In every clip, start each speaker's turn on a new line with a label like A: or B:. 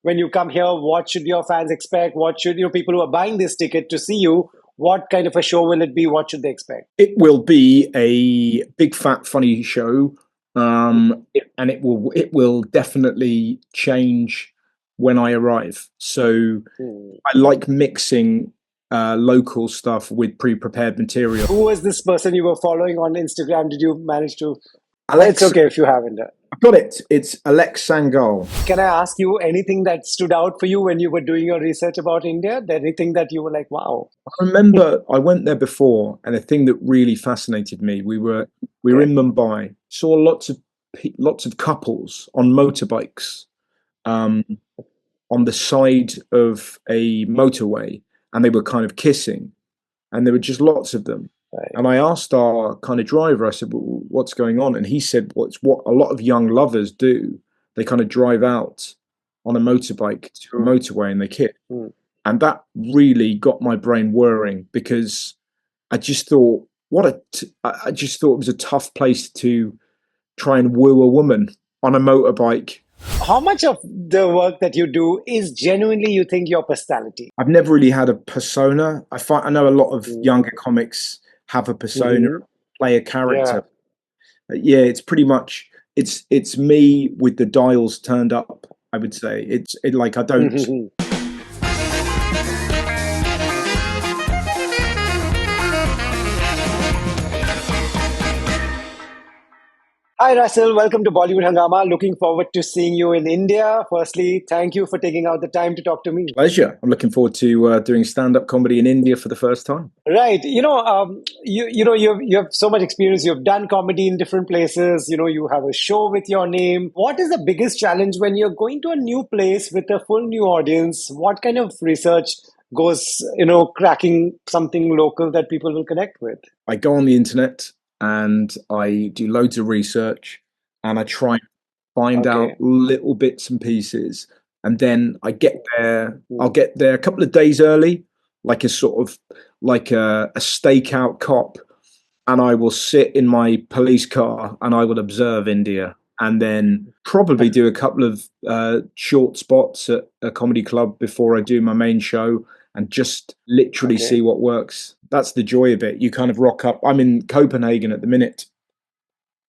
A: when you come here, what should your fans expect? What should, people who are buying this ticket to see you, what kind of a show will it be? What should they expect?
B: It will be a big, fat, funny show, and it will definitely change when I arrive. So
A: Hmm.
B: I like mixing local stuff with pre-prepared material.
A: Who was this person you were following on Instagram? Did you manage to? It's
B: Alex,
A: okay if you haven't.
B: I've got it. It's Alex Sangal.
A: Can I ask you anything that stood out for you when you were doing your research about India? Anything that you were like, wow?
B: I remember I went there before, and a thing that really fascinated me. We were
A: Okay.
B: in Mumbai, saw lots of couples on motorbikes, um, on the side of a motorway, and they were kind of kissing, and there were just lots of them.
A: Right.
B: And I asked our kind of driver, I said, "Well, what's going on?" And he said, "What's what a lot of young lovers do. They kind of drive out on a motorbike to a motorway and they kiss."
A: Hmm.
B: And that really got my brain whirring because I just thought, I just thought it was a tough place to try and woo a woman on a motorbike.
A: How much of the work that you do is genuinely you think your personality?
B: I've never really had a persona. I know a lot of
A: Mm.
B: younger comics have a persona,
A: Hmm.
B: play a
A: Yeah.
B: character. Yeah, it's pretty much it's me with the dials turned up. I would say like I don't.
A: Hi, Russell. Welcome to Bollywood Hungama. Looking forward to seeing you in India. Firstly, thank you for taking out the time to talk to me.
B: Pleasure. I'm looking forward to doing stand-up comedy in India for the first time.
A: Right. You have so much experience. You've done comedy in different places. You have a show with your name. What is the biggest challenge when you're going to a new place with a full new audience? What kind of research goes, cracking something local that people will connect with?
B: I go on the internet and I do loads of research and I try and find out
A: Okay.
B: little bits and pieces. And then I get there, I'll
A: Hmm.
B: get there a couple of days early, like a sort of like a stakeout cop, and I will sit in my police car and I will observe India and then probably do a couple of short spots at a comedy club before I do my main show and just literally
A: Okay.
B: see what works. That's the joy of it. You kind of rock up. I'm in Copenhagen at the minute,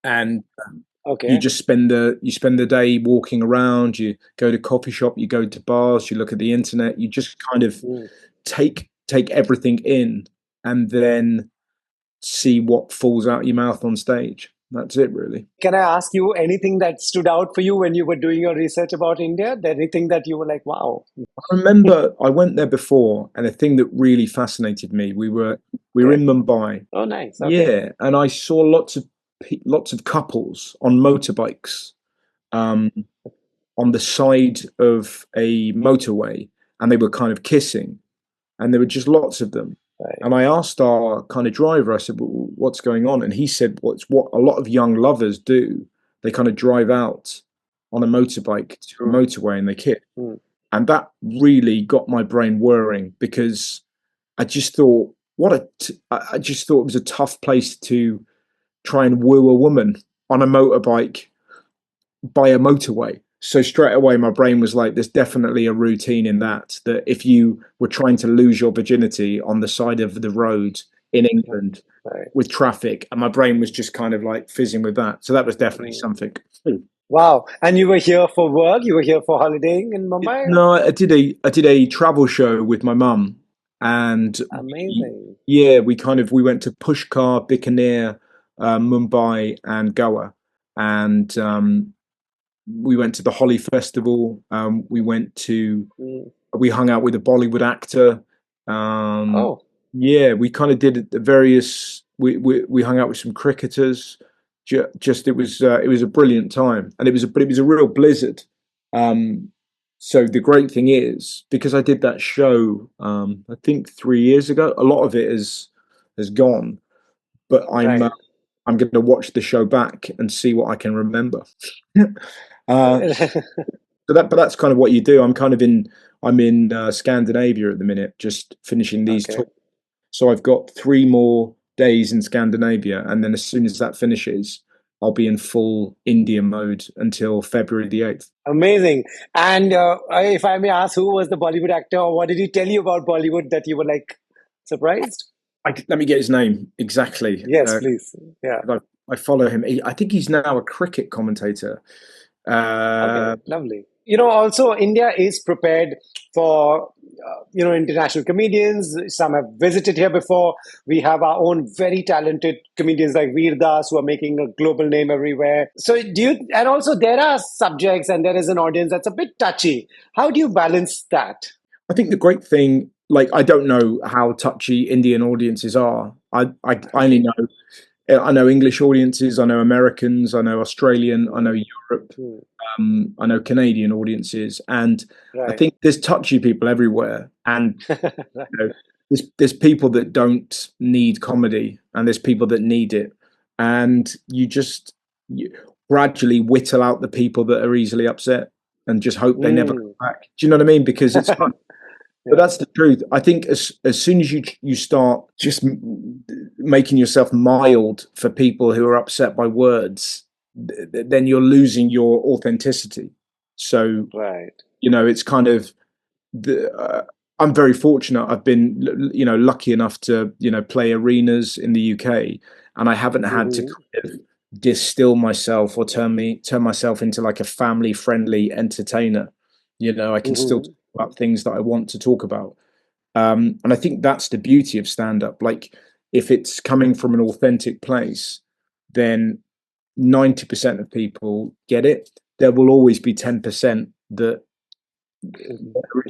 B: and you
A: Okay.
B: just spend the day walking around. You go to coffee shop, you go to bars, you look at the internet. You just kind of
A: Hmm.
B: take everything in, and then see what falls out your mouth on stage. That's it, really.
A: Can I ask you anything that stood out for you when you were doing your research about India? Anything that you were like, wow?
B: I remember I went there before, and a thing that really fascinated me. We were
A: Okay.
B: in Mumbai,
A: Oh, nice. Okay.
B: yeah, and I saw lots of couples on motorbikes, um, on the side of a motorway, and they were kind of kissing, and there were just lots of them.
A: Right.
B: And I asked our kind of driver, I said, "Well, what's going on?" And he said, "What's what a lot of young lovers do. They kind of drive out on a motorbike to a motorway and they kiss."
A: Hmm.
B: And that really got my brain whirring because I just thought, I just thought it was a tough place to try and woo a woman on a motorbike by a motorway. So straight away, my brain was like, there's definitely a routine in that if you were trying to lose your virginity on the side of the road in England
A: Right.
B: with traffic, and my brain was just kind of like fizzing with that. So that was definitely
A: Hmm.
B: something.
A: Wow. And you were here for work? You were here for holidaying in Mumbai?
B: No, I did a travel show with my mum, and
A: Amazing.
B: we went to Pushkar, Bikaner, Mumbai, and Goa, and we went to the Holi festival.
A: Hmm.
B: We hung out with a Bollywood actor. Um,
A: Oh,
B: yeah, we kind of did the various. We hung out with some cricketers. Just it was a brilliant time, and it was a real blizzard. Um, so the great thing is because I did that show, I think 3 years ago. A lot of it has gone, but
A: right.
B: I'm going to watch the show back and see what I can remember. uh, but that's kind of what you do. I'm in Scandinavia at the minute, just finishing these
A: Okay.
B: tours. So I've got 3 more days in Scandinavia, and then as soon as that finishes, I'll be in full India mode until February the 8th.
A: Amazing. And if I may ask, who was the Bollywood actor, or what did he tell you about Bollywood that you were like surprised?
B: Let me get his name exactly.
A: Yes, please. Yeah.
B: I follow him. I think he's now a cricket commentator.
A: Okay, lovely. Also India is prepared for, international comedians. Some have visited here before. We have our own very talented comedians like Veer Das who are making a global name everywhere. So and also there are subjects and there is an audience that's a bit touchy. How do you balance that?
B: I think the great thing, like, I don't know how touchy Indian audiences are. I only know. I know English audiences, I know Americans, I know Australian, I know Europe,
A: Hmm.
B: I know Canadian audiences, and I
A: Right.
B: think there's touchy people everywhere. And there's people that don't need comedy, and there's people that need it, and you gradually whittle out the people that are easily upset, and just hope they never come
A: Hmm.
B: back. Do you know what I mean? Because it's fun. But
A: Yeah.
B: that's the truth. I think as soon as you start just making yourself mild for people who are upset by words, then you're losing your authenticity. So
A: Right.
B: it's kind of I'm very fortunate. I've been lucky enough to play arenas in the UK, and I haven't had to
A: Hmm.
B: kind of distill myself or turn myself into like a family friendly entertainer. I can still talk
A: Hmm.
B: about things that I want to talk about. And I think that's the beauty of stand up. Like, if it's coming from an authentic place, then 90% of people get it. There will always be 10% that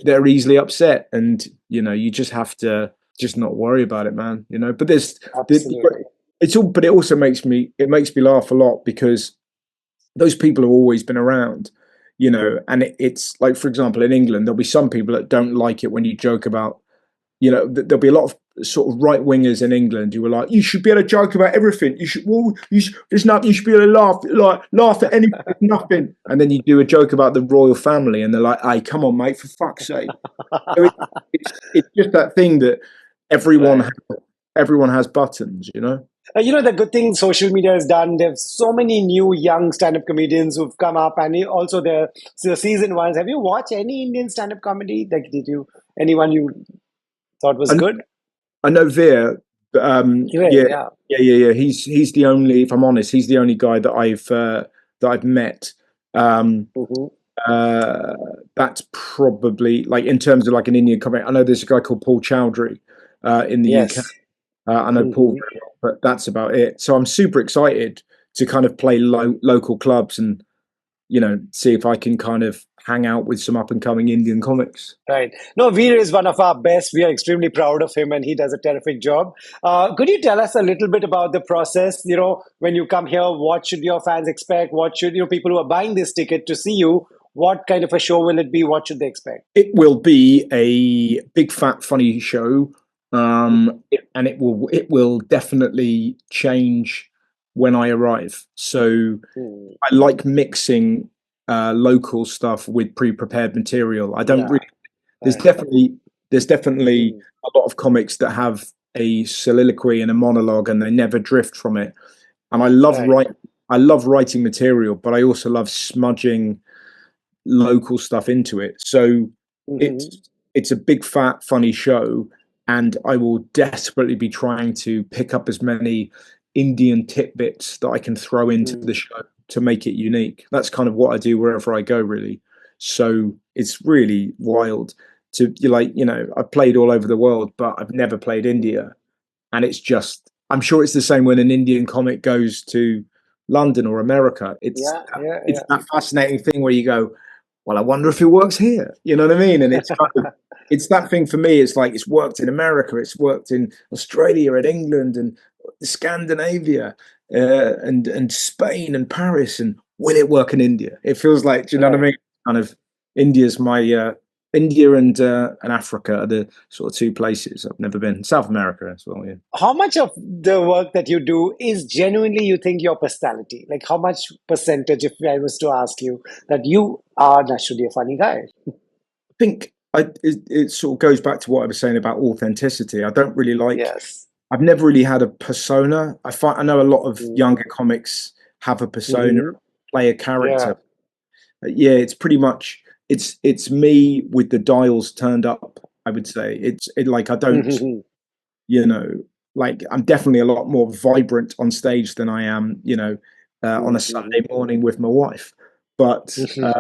B: they're easily upset, and you just have to just not worry about it, man. But
A: Absolutely.
B: but it makes me laugh a lot, because those people have always been around, and it's like, for example, in England, there'll be some people that don't like it when you joke about, there'll be a lot of sort of right wingers in England who were like, you should be able to joke about everything. There's nothing. You should be able to laugh at anything, nothing. And then you do a joke about the royal family, and they're like, hey, come on, mate, for fuck's sake. So it's just that thing that everyone
A: Right.
B: has, everyone has buttons.
A: The good thing social media has done, there's so many new young stand-up comedians who've come up, and also the season ones. Have you watched any Indian stand-up comedy? Like, anyone you thought was
B: And
A: good?
B: I know Veer.
A: Yeah,
B: Yeah,
A: yeah.
B: yeah. He's the only, if I'm honest, he's the only guy that I've met. Um,
A: Hmm.
B: uh, that's probably, like, in terms of like an Indian comic. I know there's a guy called Paul Chowdhury in the UK.
A: Yes.
B: I know Paul
A: Hmm.
B: very well, but that's about it. So I'm super excited to kind of play local clubs and see if I can kind of hang out with some up and coming Indian comics.
A: Right. No, Veer is one of our best. We are extremely proud of him, and he does a terrific job. Could you tell us a little bit about the process? When you come here, what should your fans expect? What should people who are buying this ticket to see you? What kind of a show will it be? What should they expect?
B: It will be a big fat funny show, and it will definitely change when I arrive. So
A: Hmm.
B: I like mixing local stuff with pre-prepared material. I don't
A: Yeah.
B: really. There's
A: Right.
B: definitely there's definitely
A: Hmm.
B: a lot of comics that have a soliloquy and a monologue, and they never drift from it. And
A: Right.
B: I love writing material, but I also love smudging local stuff into it. So it's
A: Hmm.
B: it's a big fat funny show, and I will desperately be trying to pick up as many Indian tidbits that I can throw into the
A: Hmm.
B: show to make it unique. That's kind of what I do wherever I go, really. So it's really wild to, you like, I've played all over the world, but I've never played India. And it's just, I'm sure it's the same when an Indian comic goes to London or America. It's
A: Yeah. Yeah.
B: it's
A: Yeah.
B: that fascinating thing where you go, well, I wonder if it works here. You know what I mean? And it's that thing for me. It's like, it's worked in America, it's worked in Australia and England and Scandinavia, and Spain and Paris. And will it work in India? It feels like, do you know what I
A: Right.
B: mean? Kind of India's my India and Africa are the sort of two places I've never been. South America as well. Yeah.
A: How much of the work that you do is genuinely, you think, your personality? Like, how much percentage, if I was to ask you, that you are naturally a funny guy?
B: I think it sort of goes back to what I was saying about authenticity. I don't really like.
A: Yes.
B: I've never really had a persona. I know a lot of
A: Mm.
B: younger comics have a persona,
A: Hmm.
B: play a character.
A: Yeah.
B: Yeah, it's pretty much it's me with the dials turned up. I would say like I don't,
A: Hmm.
B: you know, like I'm definitely a lot more vibrant on stage than I am, on a
A: Hmm.
B: Sunday morning with my wife. But
A: Hmm.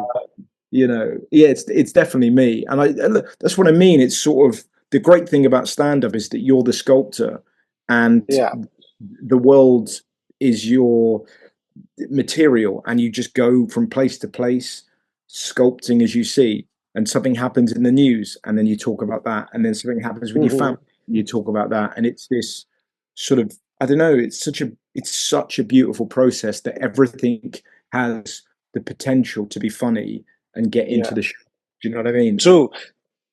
B: yeah, it's definitely me, and look, that's what I mean. It's sort of the great thing about stand up is that you're the sculptor, and
A: Yeah.
B: the world is your material, and you just go from place to place sculpting as you see, and something happens in the news and then you talk about that, and then something happens with your
A: Hmm.
B: family and you talk about that, and it's this sort of, I don't know, it's such a beautiful process that everything has the potential to be funny and get into
A: Yeah.
B: the show. Do you know what I mean?
A: True.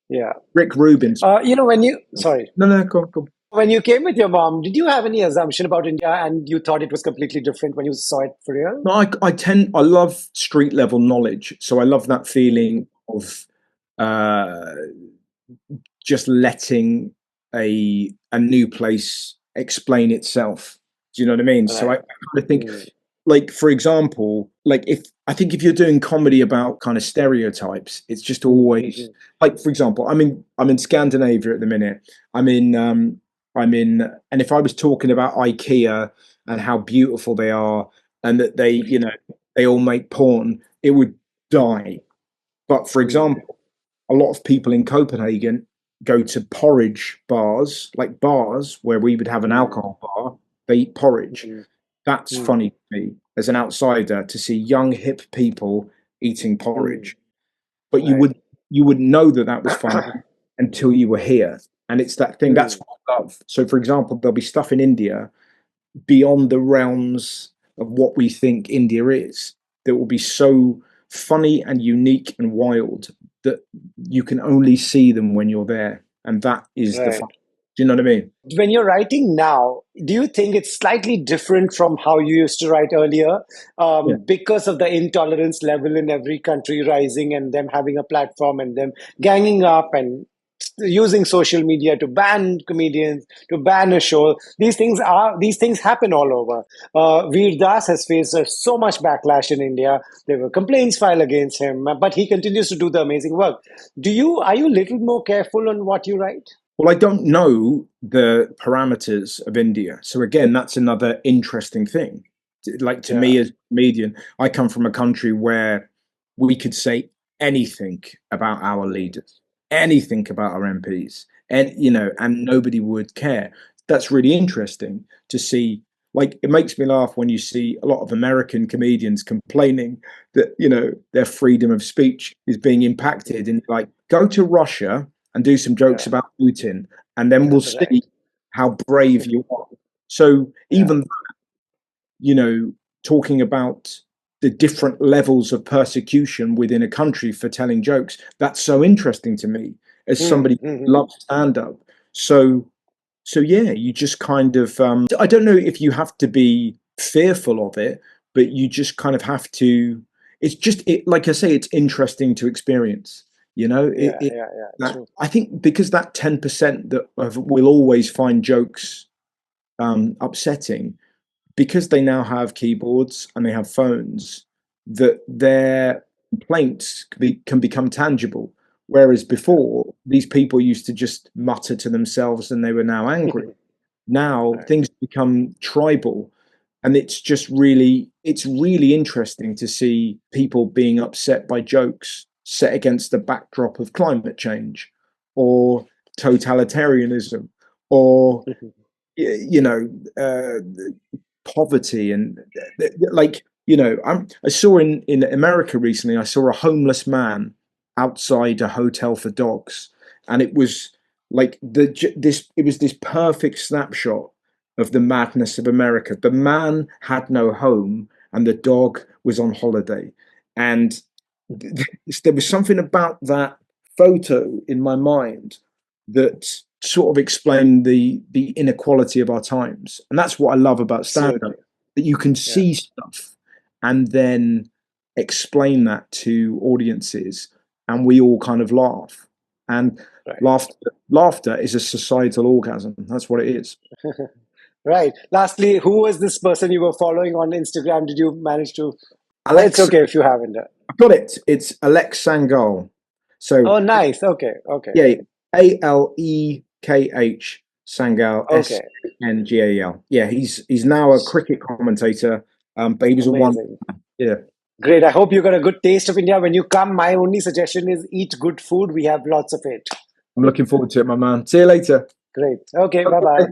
A: Yeah.
B: Rick Rubin's
A: When you, sorry,
B: no, go on, go on.
A: when you came with your mom, did you have any assumption about India and you thought it was completely different when you saw it for real?
B: No, I love street level knowledge, so I love that feeling of uh just letting a new place explain itself. Do you know what I mean? So I
A: Right.
B: kind of think,
A: Mm.
B: like, for example, like, if you're doing comedy about kind of stereotypes, it's just always
A: Mhm.
B: like, for example, I'm in Scandinavia at the minute. I'm in, and if I was talking about IKEA and how beautiful they are, and that they all make porn, it would die. But for
A: Mm.
B: example, a lot of people in Copenhagen go to porridge bars, like bars where we would have an
A: Mm.
B: alcohol bar. They eat porridge.
A: Mm.
B: That's
A: Mm.
B: funny to me as an outsider to see young hip people eating
A: Mm.
B: porridge. But you
A: Right.
B: would you wouldn't know that that was funny until you were here. And it's that thing. That's
A: Mm.
B: what I love. So, for example, there'll be stuff in India beyond the realms of what we think India is that will be so funny and unique and wild that you can only see them when you're there. And that is the fun.
A: Right.
B: Do you know what I mean?
A: When you're writing now, do you think it's slightly different from how you used to write earlier,
B: Yeah.
A: because of the intolerance level in every country rising and them having a platform and them ganging up and using social media to ban comedians, to ban a show? These things happen all over. Veer Das has faced so much backlash in India. There were complaints filed against him, but he continues to do the amazing work. Are you a little more careful on what you write?
B: Well, I don't know the parameters of India. So again, that's another interesting thing. Like, to
A: Yeah.
B: me as a comedian, I come from a country where we could say anything about our leaders, anything about our MPs, and and nobody would care. That's really interesting to see. Like, it makes me laugh when you see a lot of American comedians complaining that their freedom of speech is being impacted, and like, go to Russia and do some jokes
A: Yeah.
B: about Putin, and then we'll see
A: Right.
B: how brave you are. So
A: Yeah.
B: even you know talking about the different levels of persecution within a country for telling jokes, that's so interesting to me as
A: Mm,
B: somebody
A: mm,
B: who
A: mm.
B: loves stand up. So yeah, you just kind of I don't know if you have to be fearful of it, but you just kind of have to. It's just like I say, it's interesting to experience.
A: Yeah, yeah, yeah.
B: That,
A: True.
B: I think, because that 10% that will always find jokes upsetting, because they now have keyboards and they have phones, that their complaints can become tangible. Whereas before, these people used to just mutter to themselves and they were now angry. Now
A: Right.
B: things become tribal, and it's really interesting to see people being upset by jokes set against the backdrop of climate change or totalitarianism or you know uh, poverty, and like, I saw in America recently, I saw a homeless man outside a hotel for dogs, and it was like this perfect snapshot of the madness of America. The man had no home and the dog was on holiday, and there was something about that photo in my mind that sort of explain the inequality of our times. And that's what I love about stand up,
A: Absolutely.
B: that you can
A: Yeah.
B: see stuff and then explain that to audiences, and we all kind of laugh. And
A: Right.
B: laughter is a societal orgasm. That's what it is.
A: Right. Lastly, who was this person you were following on Instagram? Did you manage to? It's
B: Alex,
A: okay if you haven't.
B: I've got it. It's Alex Sangal. So
A: Oh, nice. Okay. Okay.
B: yeah, Alekh Sangal,
A: Okay.
B: Sngal. Yeah, he's now a cricket commentator. But he was a one.
A: Amazing.
B: Yeah,
A: Great. I hope you got a good taste of India. When you come, my only suggestion is eat good food. We have lots of it.
B: I'm looking forward to it, my man. See you later.
A: Great. Okay. Bye bye.